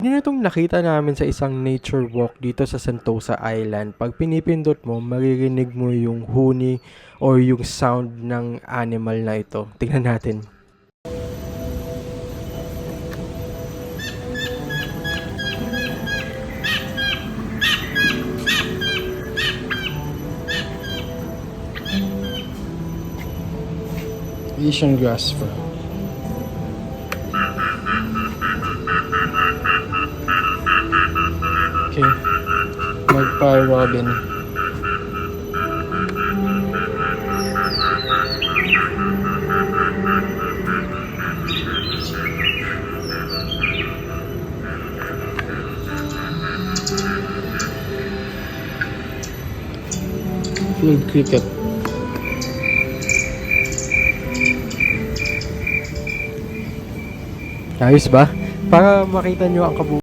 Yun itong nakita namin sa isang nature walk dito sa Sentosa Island. Pag pinipindot mo, maririnig mo yung huni or yung sound ng animal na ito. Tingnan natin. Asian grass frog. Okay. Magpie robin. Field cricket. Ayos ba? Para makita nyo ang